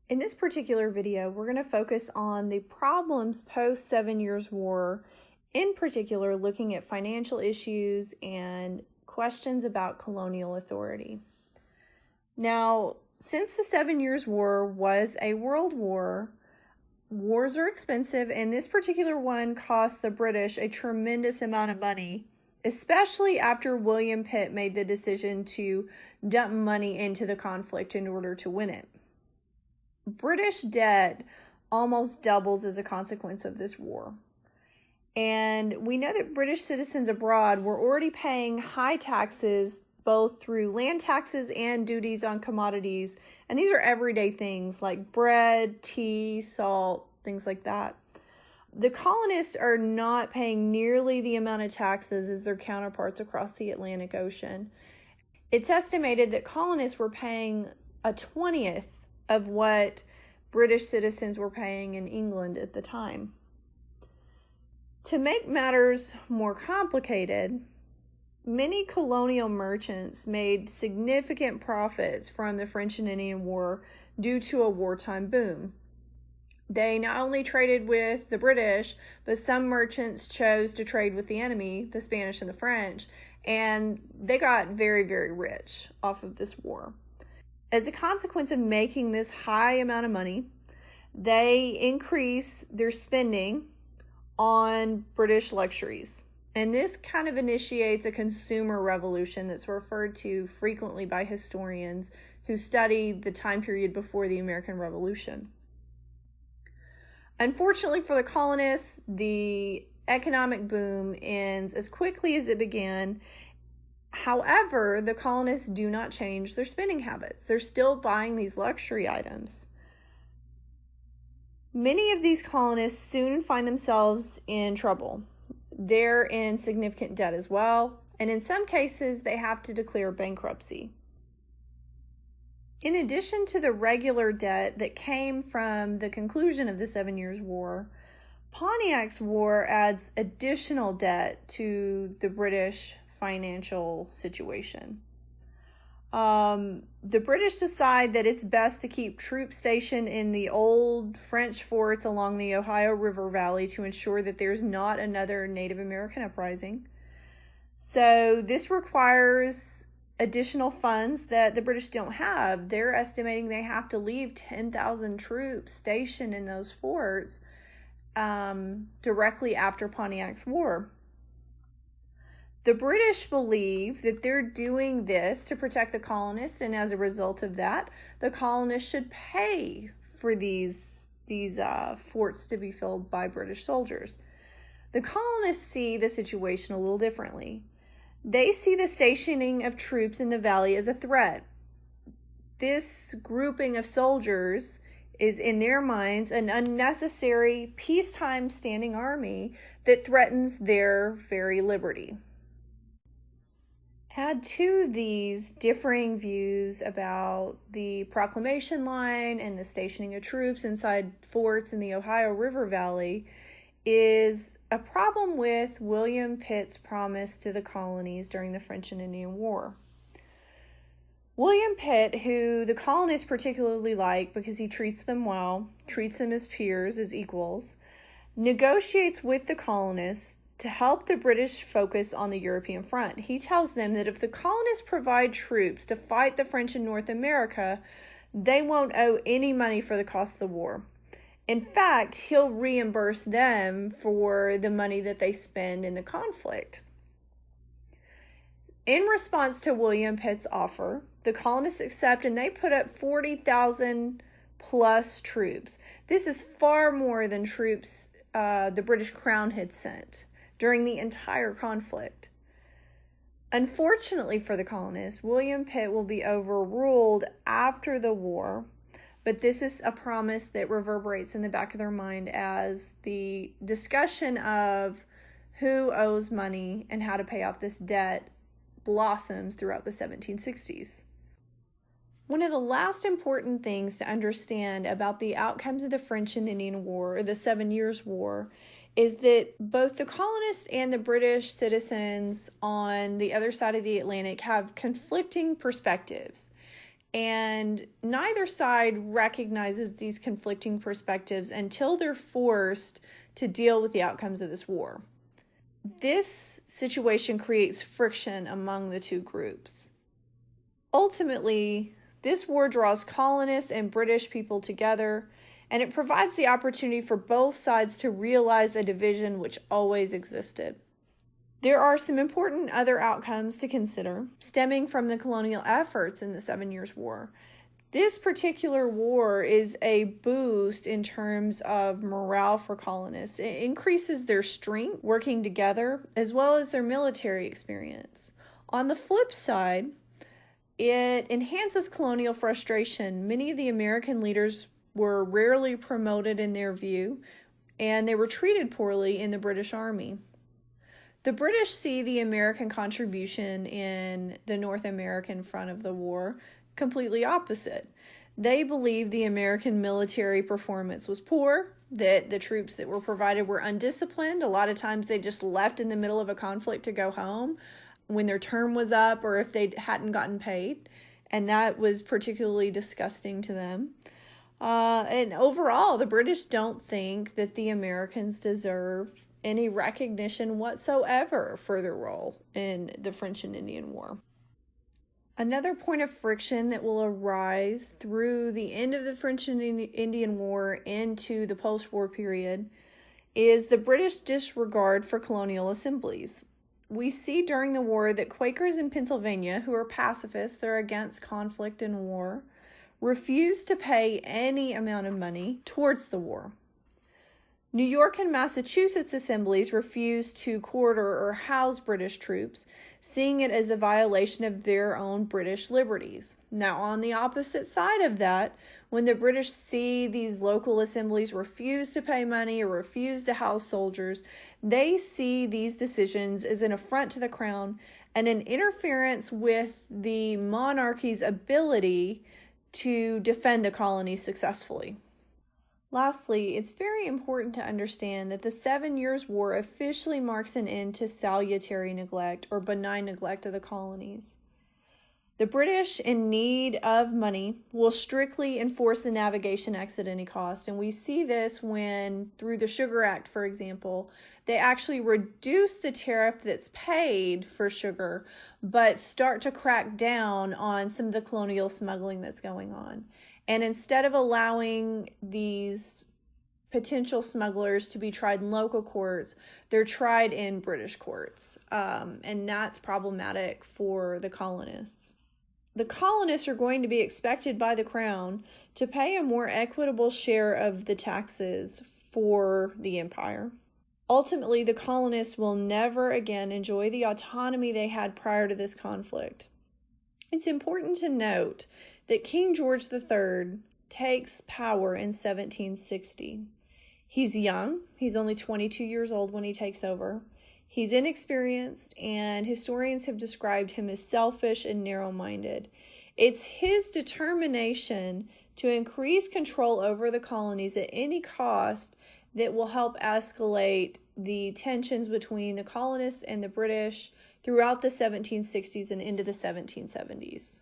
In this particular video, we're going to focus on the problems post 7 Years' War, in particular looking at financial issues and questions about colonial authority. Now, since the 7 Years' War was a world war, wars are expensive, and this particular one cost the British a tremendous amount of money, especially after William Pitt made the decision to dump money into the conflict in order to win it. British debt almost doubles as a consequence of this war. And we know that British citizens abroad were already paying high taxes, both through land taxes and duties on commodities. And these are everyday things like bread, tea, salt, things like that. The colonists are not paying nearly the amount of taxes as their counterparts across the Atlantic Ocean. It's estimated that colonists were paying a 20th of what British citizens were paying in England at the time. To make matters more complicated, many colonial merchants made significant profits from the French and Indian War due to a wartime boom. They not only traded with the British, but some merchants chose to trade with the enemy, the Spanish and the French, and they got very, very rich off of this war. As a consequence of making this high amount of money, they increase their spending on British luxuries. And this kind of initiates a consumer revolution that's referred to frequently by historians who study the time period before the American Revolution. Unfortunately for the colonists, the economic boom ends as quickly as it began. However, the colonists do not change their spending habits. They're still buying these luxury items. Many of these colonists soon find themselves in trouble. They're in significant debt as well, and in some cases, they have to declare bankruptcy. In addition to the regular debt that came from the conclusion of the 7 Years' War, Pontiac's War adds additional debt to the British financial situation. The British decide that it's best to keep troops stationed in the old French forts along the Ohio River Valley to ensure that there's not another Native American uprising. So this requires additional funds that the British don't have. They're estimating they have to leave 10,000 troops stationed in those forts directly after Pontiac's War. The British believe that they're doing this to protect the colonists, and as a result of that, the colonists should pay for these forts to be filled by British soldiers. The colonists see the situation a little differently. They see the stationing of troops in the valley as a threat. This grouping of soldiers is, in their minds, an unnecessary peacetime standing army that threatens their very liberty. Add to these differing views about the proclamation line and the stationing of troops inside forts in the Ohio River Valley is a problem with William Pitt's promise to the colonies during the French and Indian War. William Pitt, who the colonists particularly like because he treats them well, treats them as peers, as equals, negotiates with the colonists to help the British focus on the European front. He tells them that if the colonists provide troops to fight the French in North America, they won't owe any money for the cost of the war. In fact, he'll reimburse them for the money that they spend in the conflict. In response to William Pitt's offer, the colonists accept and they put up 40,000 plus troops. This is far more than troops the British Crown had sent during the entire conflict. Unfortunately for the colonists, William Pitt will be overruled after the war, but this is a promise that reverberates in the back of their mind as the discussion of who owes money and how to pay off this debt blossoms throughout the 1760s. One of the last important things to understand about the outcomes of the French and Indian War, or the 7 Years' War, is that both the colonists and the British citizens on the other side of the Atlantic have conflicting perspectives. And neither side recognizes these conflicting perspectives until they're forced to deal with the outcomes of this war. This situation creates friction among the two groups. Ultimately, this war draws colonists and British people together, and it provides the opportunity for both sides to realize a division which always existed. There are some important other outcomes to consider stemming from the colonial efforts in the 7 Years' War. This particular war is a boost in terms of morale for colonists. It increases their strength working together as well as their military experience. On the flip side, it enhances colonial frustration. Many of the American leaders were rarely promoted in their view, and they were treated poorly in the British Army. The British see the American contribution in the North American front of the war completely opposite. They believe the American military performance was poor, that the troops that were provided were undisciplined. A lot of times they just left in the middle of a conflict to go home when their term was up or if they hadn't gotten paid, and that was particularly disgusting to them. And overall, the British don't think that the Americans deserve any recognition whatsoever for their role in the French and Indian War. Another point of friction that will arise through the end of the French and Indian War into the post-war period is the British disregard for colonial assemblies. We see during the war that Quakers in Pennsylvania, who are pacifists, they're against conflict and war, refuse to pay any amount of money towards the war. New York and Massachusetts assemblies refused to quarter or house British troops, seeing it as a violation of their own British liberties. Now, on the opposite side of that, when the British see these local assemblies refuse to pay money or refuse to house soldiers, they see these decisions as an affront to the crown and an interference with the monarchy's ability to defend the colonies successfully. Lastly, it's very important to understand that the 7 Years' War officially marks an end to salutary neglect or benign neglect of the colonies. The British, in need of money, will strictly enforce the Navigation Acts at any cost, and we see this when, through the Sugar Act, for example, they actually reduce the tariff that's paid for sugar, but start to crack down on some of the colonial smuggling that's going on. And instead of allowing these potential smugglers to be tried in local courts, they're tried in British courts. And that's problematic for the colonists. The colonists are going to be expected by the crown to pay a more equitable share of the taxes for the empire. Ultimately, the colonists will never again enjoy the autonomy they had prior to this conflict. It's important to note that King George III takes power in 1760. He's young. He's only 22 years old when he takes over. He's inexperienced, and historians have described him as selfish and narrow-minded. It's his determination to increase control over the colonies at any cost that will help escalate the tensions between the colonists and the British throughout the 1760s and into the 1770s.